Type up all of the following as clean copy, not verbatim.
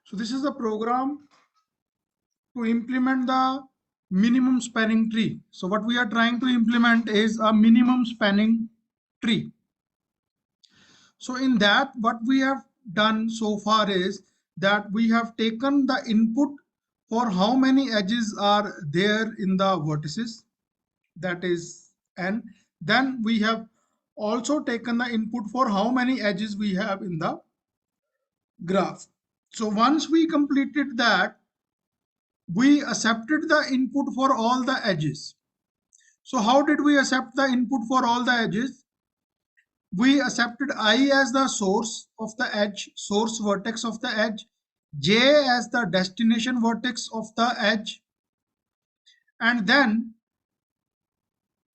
So this is the program to implement the minimum spanning tree. So what we are trying to implement is a minimum spanning tree. So in that, what we have done so far is that we have taken the input for how many edges are there in the vertices, that is n. Then we have also taken the input for how many edges we have in the graph. So once we completed that, we accepted the input for all the edges. So how did we accept the input for all the edges? We accepted I as the source of the edge, source vertex of the edge, j as the destination vertex of the edge, and then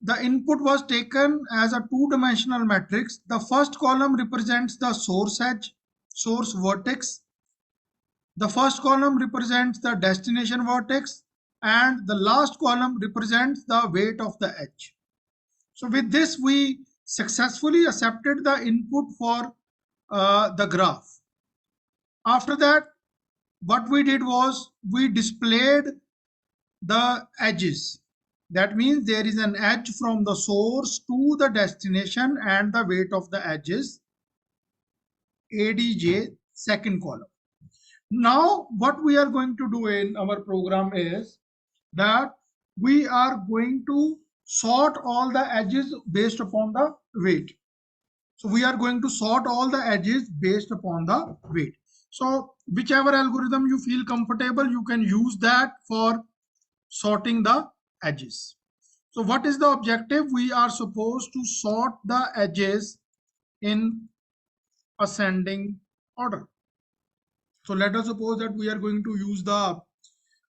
the input was taken as a two-dimensional matrix. The first column represents the source edge, source vertex. The first column represents the destination vertex, and the last column represents the weight of the edge. So with this, we successfully accepted the input for the graph. After that, what we did was we displayed the edges. That means there is an edge from the source to the destination, and the weight of the edge is ADJ, second column. Now what we are going to do in our program is that we are going to sort all the edges based upon the weight. So we are going to sort all the edges based upon the weight. So whichever algorithm you feel comfortable, you can use that for sorting the edges. So what is the objective? We are supposed to sort the edges in ascending order. So let us suppose that we are going to use the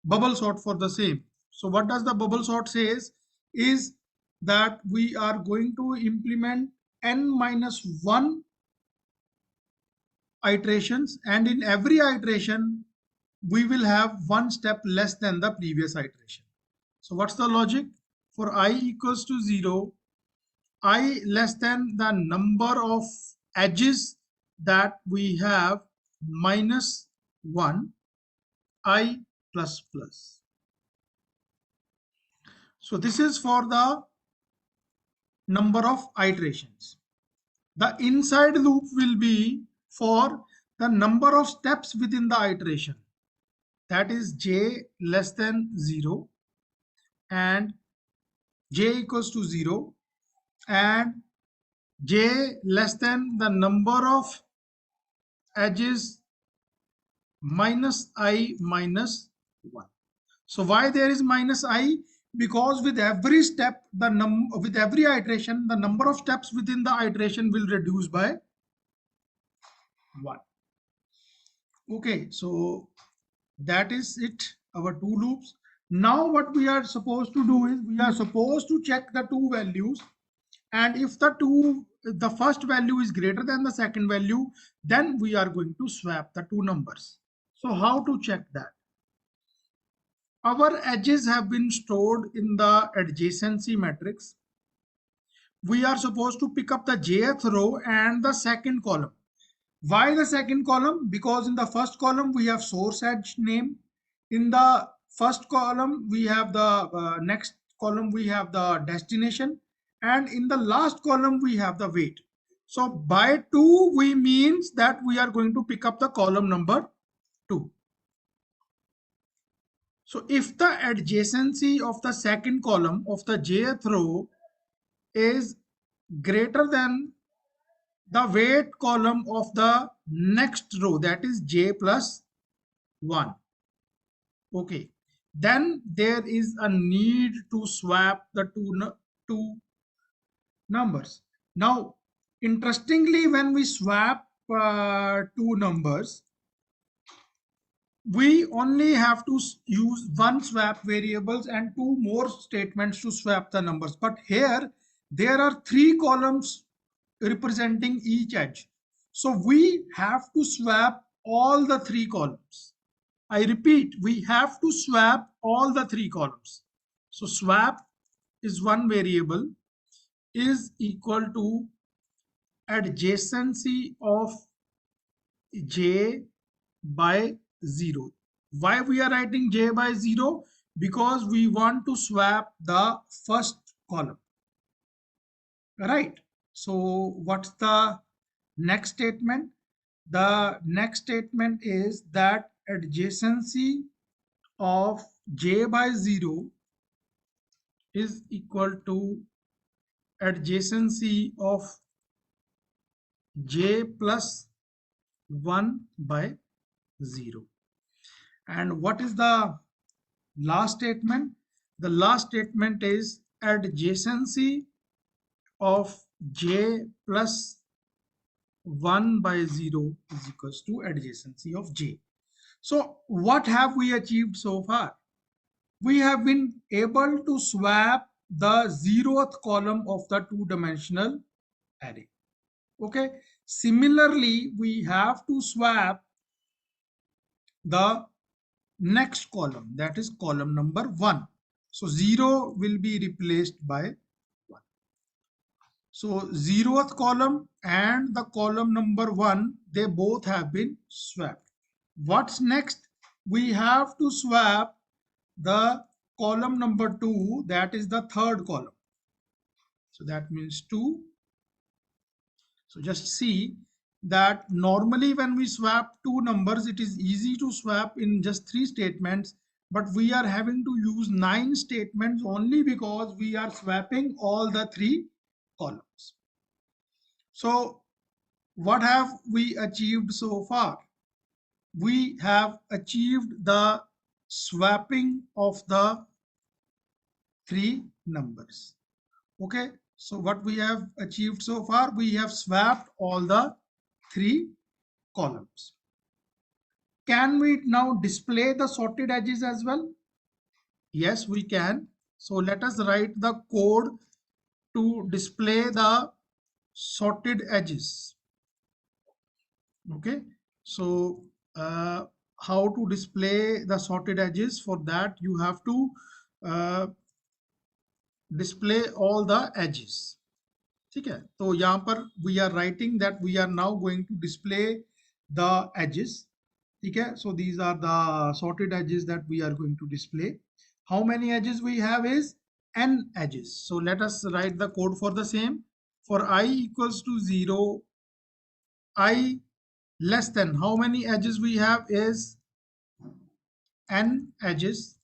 bubble sort for the same. So what does the bubble sort says is that we are going to implement n minus 1 iterations, and in every iteration we will have one step less than the previous iteration. So what's the logic? For I equals to 0, I less than the number of edges that we have minus 1, I plus plus. So this is for the number of iterations. The inside loop will be for the number of steps within the iteration. That is j less than 0 and j equals to 0 and j less than the number of edges minus I minus 1. So why there is minus I? Because with every step, with every iteration, the number of steps within the iteration will reduce by 1. Okay, so that is it, our two loops. Now what we are supposed to do is we are supposed to check the two values, and if the first value is greater than the second value, then we are going to swap the two numbers. So how to check that? Our edges have been stored in the adjacency matrix. We are supposed to pick up the jth row and the second column. Why the second column? Because in the first column we have source edge name. In the first column we have the next column we have the destination, and in the last column we have the weight. So by 2 we means that we are going to pick up the column number 2. So if the adjacency of the second column of the jth row is greater than the weight column of the next row, that is j plus 1, okay, then there is a need to swap the two numbers. Now interestingly, when we swap two numbers, we only have to use one swap variables and two more statements to swap the numbers. But here there are 3 columns representing each edge. So we have to swap all the 3 columns. I repeat, we have to swap all the 3 columns. So swap is one variable is equal to adjacency of j by 0. Why we are writing j by 0? Because we want to swap the first column, right? So what's the next statement? The next statement is that adjacency of j by 0 is equal to adjacency of j plus 1 by 0. And what is the last statement? The last statement is adjacency of j plus 1 by 0 is equals to adjacency of j. So what have we achieved so far? We have been able to swap the 0th column of the two-dimensional array. Okay. Similarly, we have to swap the next column, that is column number 1. So 0 will be replaced by 1. So 0th column and the column number 1, they both have been swapped. What's next? We have to swap the column number 2, that is the third column. So that means 2. So just see that normally when we swap two numbers, it is easy to swap in just 3 statements, but we are having to use 9 statements only because we are swapping all the 3 columns. So what have we achieved so far? We have achieved the swapping of the 3 numbers. Okay, so what we have achieved so far, we have swapped all the 3 columns. Can we now display the sorted edges as well? Yes, we can. So let us write the code to display the sorted edges. Okay, so how to display the sorted edges? For that you have to display all the edges. ठीक है, तो यहाँ पर we are writing that we are now going to display the edges. ठीक है, so these are the sorted edges that we are going to display. How many edges we have is n edges. So let us write the code for the same. For I equals to 0, I less than, how many edges we have is n edges.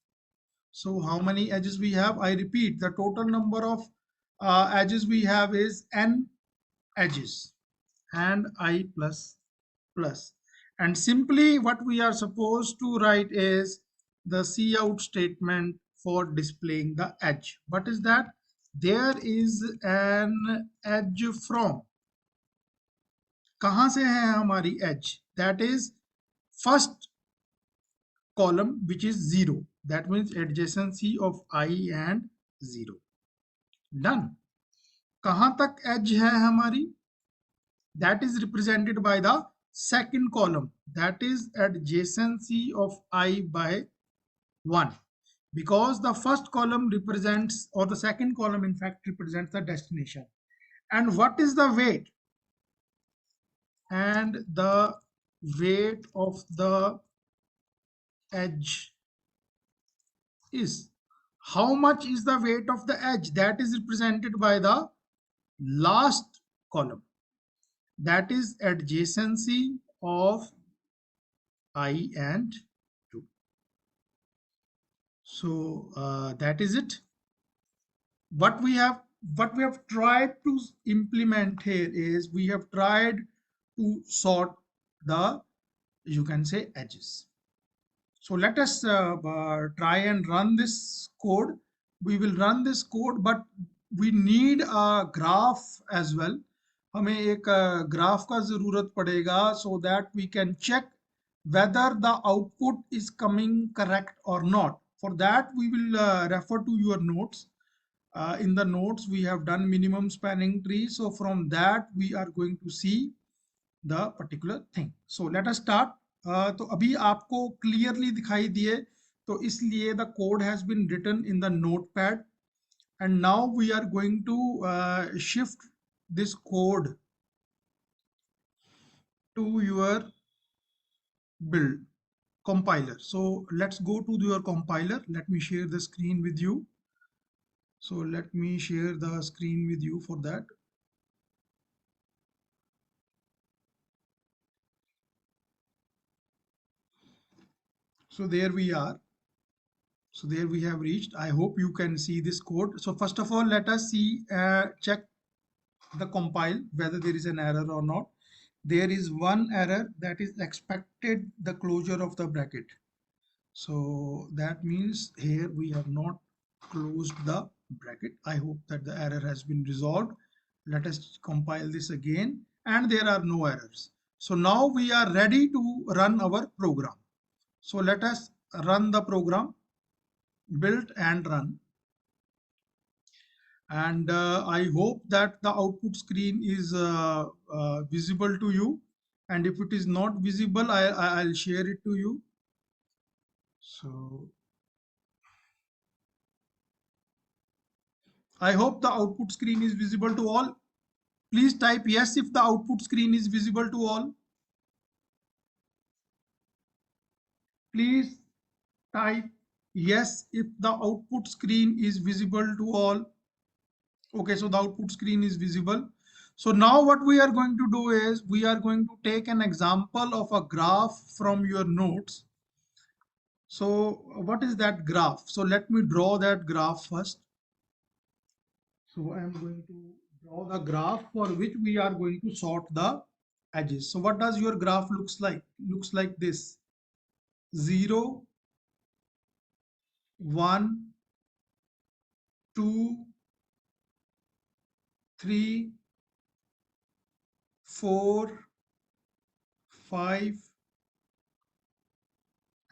So how many edges we have? I repeat, the total number of edges we have is n edges and I plus plus. And simply what we are supposed to write is the cout statement for displaying the edge. What is that? There is an edge from. कहाँ से है हमारी edge? That is first column, which is 0. That means adjacency of I and 0. Done. कहाँ तक edge है हमारी? That is represented by the second column, that is adjacency of I by 1, because the first column represents, or the second column in fact represents the destination. And what is the weight? And the weight of the edge is, how much is the weight of the edge? That is represented by the last column, that is adjacency of I and 2. So that is it. What we have tried to implement here is we have tried to sort the, you can say, edges. So let us try and run this code. We will run this code, but we need a graph as well. हमें एक graph का ज़रूरत पड़ेगा, so that we can check whether the output is coming correct or not. For that we will refer to your notes. In the notes we have done minimum spanning tree, so from that we are going to see the particular thing. So let us start. तो अभी आपको clearly दिखाई दिए, तो इसलिए the code has been written in the notepad, and now we are going to shift this code to your build. compiler. So let's go to your compiler. Let me share the screen with you. So let me share the screen with you for that. So there we are. So there we have reached. I hope you can see this code. So first of all, let us see, check the compile whether there is an error or not. There is one error, that is expected the closure of the bracket. So that means here we have not closed the bracket. I hope that the error has been resolved. Let us compile this again, and there are no errors. So now we are ready to run our program. So let us run the program, build and run. And I hope that the output screen is visible to you. And if it is not visible, I'll share it to you. So I hope the output screen is visible to all. Please type yes if the output screen is visible to all. Please type yes if the output screen is visible to all. Okay, so the output screen is visible. So now what we are going to do is we are going to take an example of a graph from your notes. So what is that graph? So let me draw that graph first. So I am going to draw the graph for which we are going to sort the edges. So what does your graph looks like? Looks like this: 0, 1, 2, 3, 4, 5,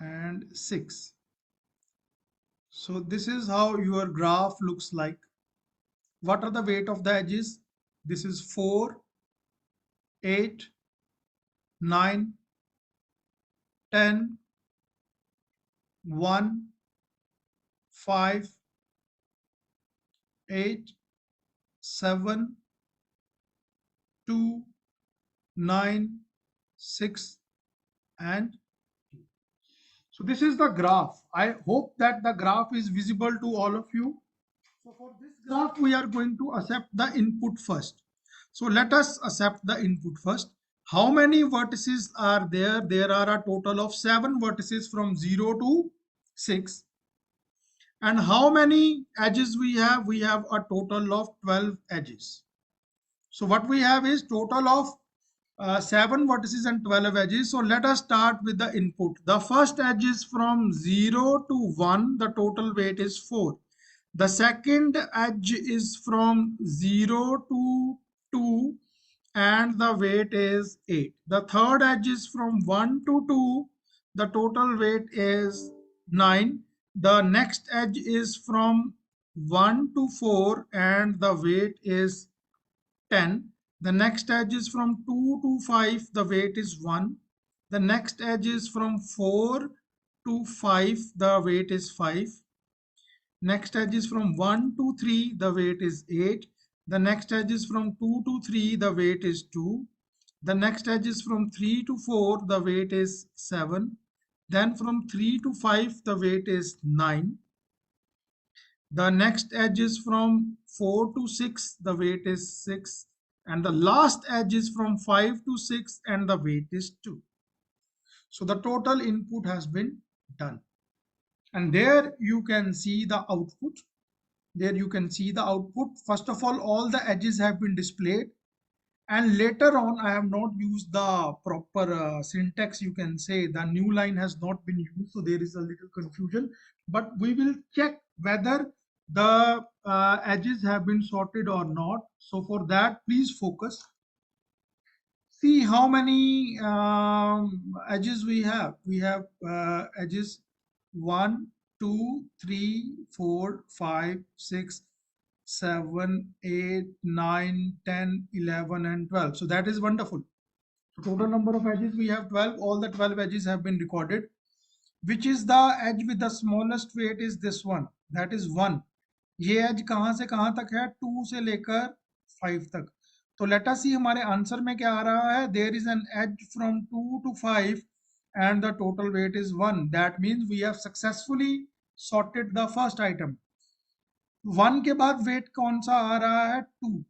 and 6. So this is how your graph looks like. What are the weight of the edges? This is 4, 8, 9, 10, 1, 5, 8, 7, 2, 9, 6, and 2. So this is the graph. I hope that the graph is visible to all of you. So for this graph, we are going to accept the input first. So let us accept the input first. How many vertices are there? There are a total of 7 vertices from 0 to 6. And how many edges we have? We have a total of 12 edges. So what we have is total of 7 vertices and 12 edges. So let us start with the input. The first edge is from 0 to 1. The total weight is 4. The second edge is from 0 to 2 and the weight is 8. The third edge is from 1 to 2. The total weight is 9. The next edge is from 1 to 4 and the weight is 10. The next edge is from 2 to 5. The weight is 1. The next edge is from 4 to 5. The weight is 5. Next edge is from 1 to 3. The weight is 8. The next edge is from 2 to 3. The weight is 2. The next edge is from 3 to 4. The weight is 7. Then from 3 to 5. The weight is 9. The next edge is from 4 to 6. The weight is 6. And the last edge is from 5 to 6 and the weight is 2. So the total input has been done. And there you can see the output. There you can see the output. First of all the edges have been displayed. And later on, I have not used the proper syntax. You can say the new line has not been used. So there is a little confusion. But we will check whether the edges have been sorted or not. So for that, please focus. See how many edges we have. We have edges 1, 2, 3, 4, 5, 6, 7, 8, 9, 10, 11, and 12. So that is wonderful. So total number of edges we have 12. All the 12 edges have been recorded. Which is the edge with the smallest weight is this one. That is 1. ये edge कहाँ से कहाँ तक है? 2 से लेकर 5 तक. तो let us see हमारे आंसर में क्या आ रहा है. There is an edge from 2 to 5 and the total weight is 1. That means we have successfully sorted the first item. 1 के बाद weight कौन सा आ रहा है? 2.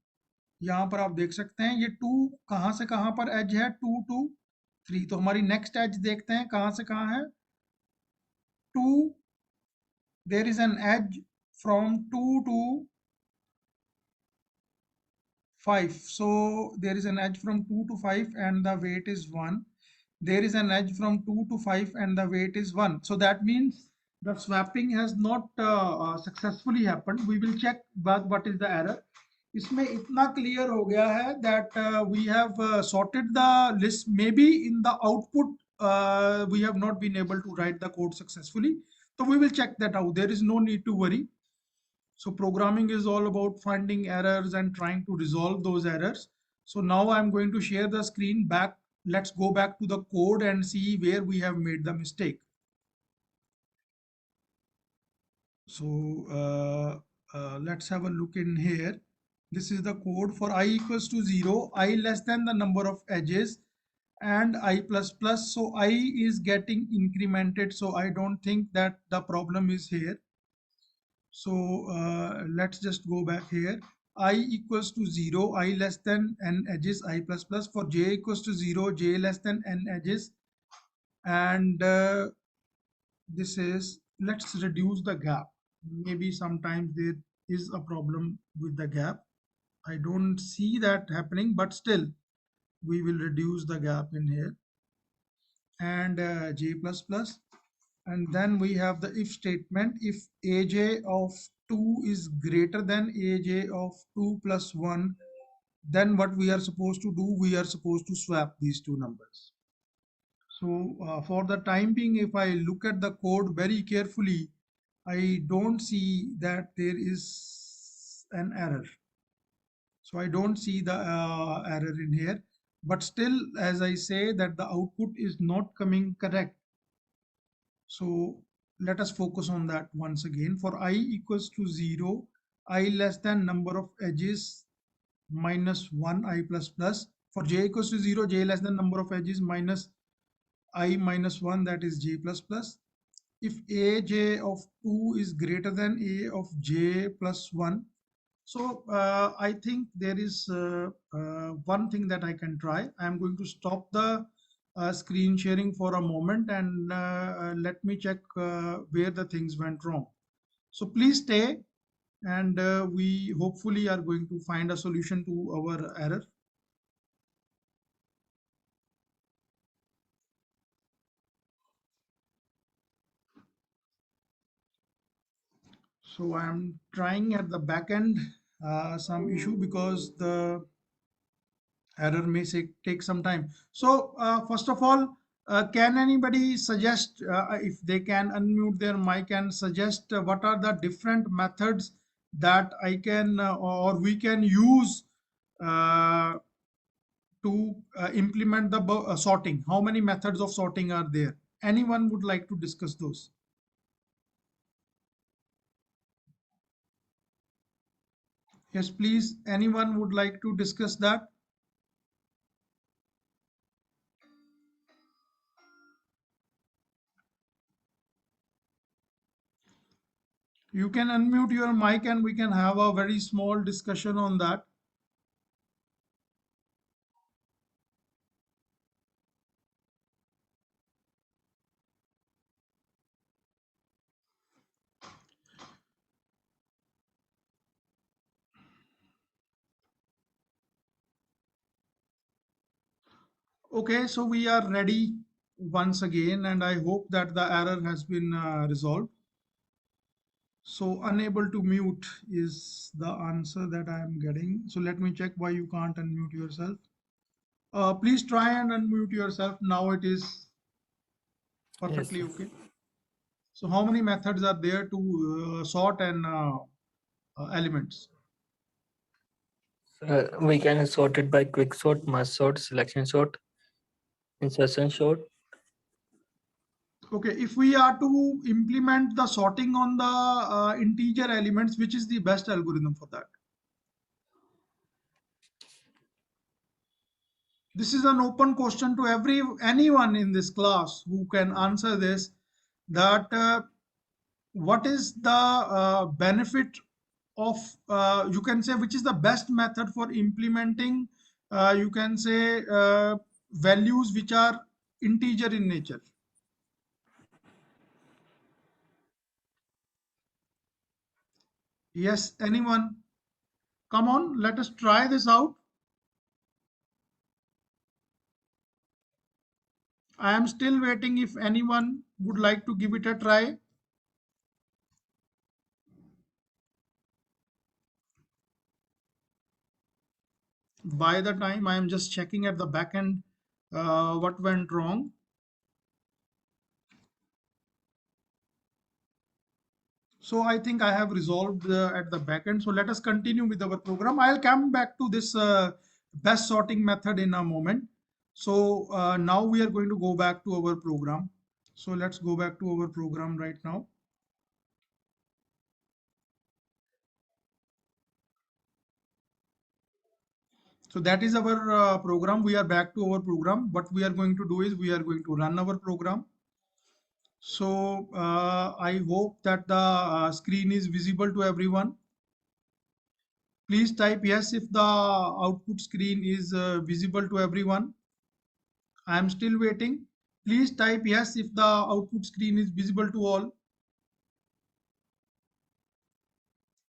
यहाँ पर आप देख सकते हैं ये 2 कहाँ से कहाँ पर edge है? 2 to 3. तो हमारी next edge देखते हैं कहाँ से कहाँ है? 2. There is an edge from 2 to 5. So there is an edge from 2 to 5 and the weight is 1. There is an edge from 2 to 5 and the weight is 1. So that means the swapping has not successfully happened. We will check what is the error. इसमें इतना clear हो गया है that we have sorted the list. Maybe in the output we have not been able to write the code successfully. So we will check that out. There is no need to worry. So programming is all about finding errors and trying to resolve those errors. So now I'm going to share the screen back. Let's go back to the code and see where we have made the mistake. So let's have a look in here. This is the code for I equals to 0, I less than the number of edges, and I plus plus. So I is getting incremented. So I don't think that the problem is here. So let's just go back here. I equals to 0, I less than n edges, I plus plus. For j equals to 0, j less than n edges. And this is, let's reduce the gap. Maybe sometimes there is a problem with the gap. I don't see that happening, but still we will reduce the gap in here. And j plus plus. And then we have the if statement. If aj of 2 is greater than aj of 2 plus 1, then what we are supposed to do, we are supposed to swap these two numbers. So for the time being, if I look at the code very carefully, I don't see that there is an error. So I don't see the error in here, but still, as I say, that the output is not coming correct. So let us focus on that once again. For I equals to 0, I less than number of edges minus 1, I plus plus. For j equals to 0, j less than number of edges minus I minus 1, that is j plus plus. If aj of 2 is greater than a of j plus 1. So I think there is one thing that I can try. I'm going to stop the screen sharing for a moment and let me check where the things went wrong. So please stay and we hopefully are going to find a solution to our error. So I'm trying at the back end some issue because the error may take some time. So first of all, can anybody suggest if they can unmute their mic and suggest what are the different methods that I can or we can use to implement the sorting? How many methods of sorting are there? Anyone would like to discuss those? Yes, please. Anyone would like to discuss that? You can unmute your mic and we can have a very small discussion on that. Okay, so we are ready once again, and I hope that the error has been resolved. So unable to mute is the answer that I am getting. So let me check why you can't unmute yourself. Please try and unmute yourself. Now it is perfectly Yes, okay. So how many methods are there to sort and elements? we can sort it by quick sort, merge sort, selection sort, insertion sort. Okay, if we are to implement the sorting on the integer elements, which is the best algorithm for that? This is an open question to anyone in this class who can answer this, that what is the benefit of, you can say, which is the best method for implementing, you can say, values which are integer in nature. Yes, anyone? Come on, let us try this out. I am still waiting if anyone would like to give it a try. By the time I am just checking at the back end what went wrong. So I think I have resolved at the back end. So let us continue with our program. I'll come back to this best sorting method in a moment. So now we are going to go back to our program. So let's go back to our program right now. So that is our program. We are back to our program. What we are going to do is we are going to run our program. So I hope that the screen is visible to everyone. Please type yes if the output screen is visible to everyone. I am still waiting. Please type yes if the output screen is visible to all.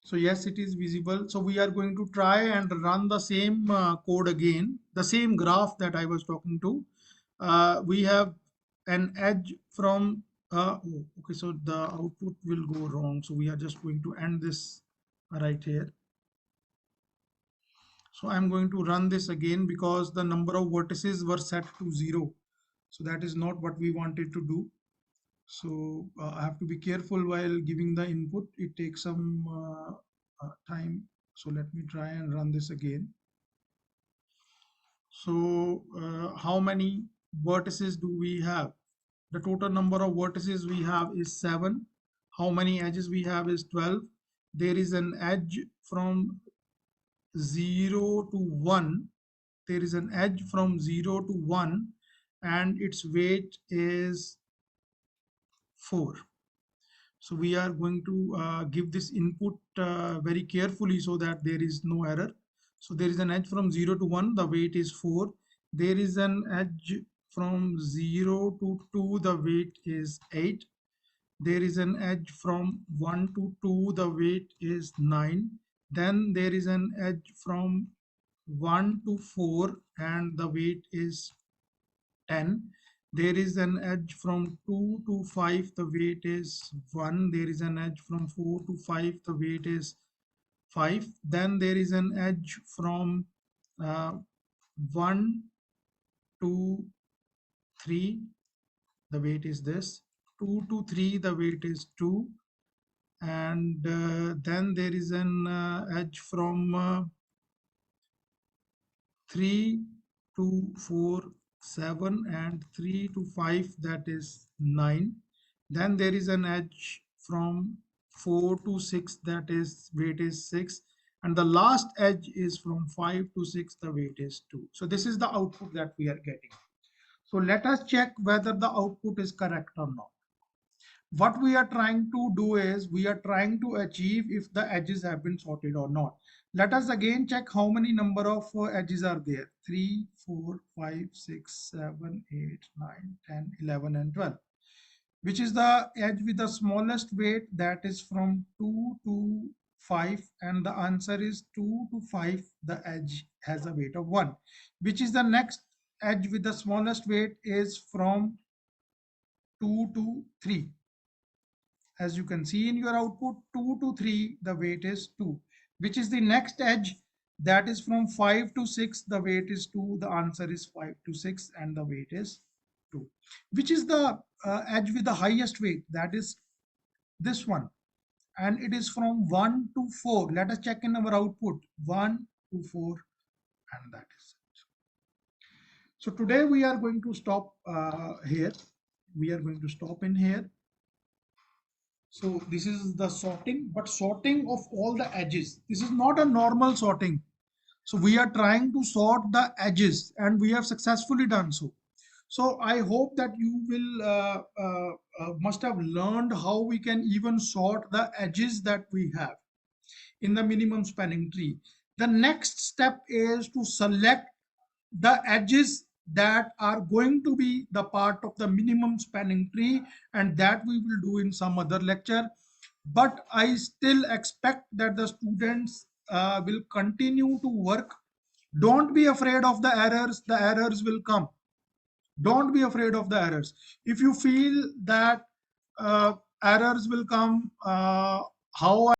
So yes, it is visible. So we are going to try and run the same code again, the same graph that I was talking to. We have an edge from, oh, okay, so the output will go wrong. So we are just going to end this right here. So I'm going to run this again because the number of vertices were set to 0. So that is not what we wanted to do. So I have to be careful while giving the input. It takes some time. So let me try and run this again. So how many vertices do we have? The total number of vertices we have is 7. How many edges we have is 12. There is an edge from 0 to 1. There is an edge from 0 to 1 and its weight is 4. So we are going to give this input very carefully so that there is no error. So there is an edge from 0 to 1, the weight is 4. There is an edge from 0 to 2, the weight is 8. There is an edge from 1 to 2, the weight is 9. Then there is an edge from 1 to 4 and the weight is 10. There is an edge from 2 to 5, the weight is 1. There is an edge from 4 to 5, the weight is 5. Then there is an edge from 1 to 3, the weight is this. 2 to 3, the weight is 2. And then there is an edge from 3 to 4, 7, and 3 to 5, that is 9. Then there is an edge from 4 to 6, that is weight is 6. And the last edge is from 5 to 6, the weight is 2. So this is the output that we are getting. So let us check whether the output is correct or not. What we are trying to do is we are trying to achieve if the edges have been sorted or not. Let us again check how many number of edges are there. 3, 4, 5, 6, 7, 8, 9, 10, 11, and 12. Which is the edge with the smallest weight? That is from 2 to 5, and the answer is 2 to 5. The edge has a weight of 1. Which is the next edge with the smallest weight? Is from 2 to 3. As you can see in your output, 2 to 3, the weight is 2. Which is the next edge? That is from 5 to 6, the weight is 2. The answer is 5 to 6 and the weight is 2. Which is the edge with the highest weight? That is this one. And it is from 1 to 4. Let us check in our output. 1 to 4, and that is it. So today we are going to stop here. We are going to stop in here. So this is the sorting, but sorting of all the edges. This is not a normal sorting. So we are trying to sort the edges, and we have successfully done so. So I hope that you will must have learned how we can even sort the edges that we have in the minimum spanning tree. The next step is to select the edges that are going to be the part of the minimum spanning tree, and that we will do in some other lecture. But I still expect that the students will continue to work. Don't be afraid of the errors will come. Don't be afraid of the errors. If you feel that errors will come, how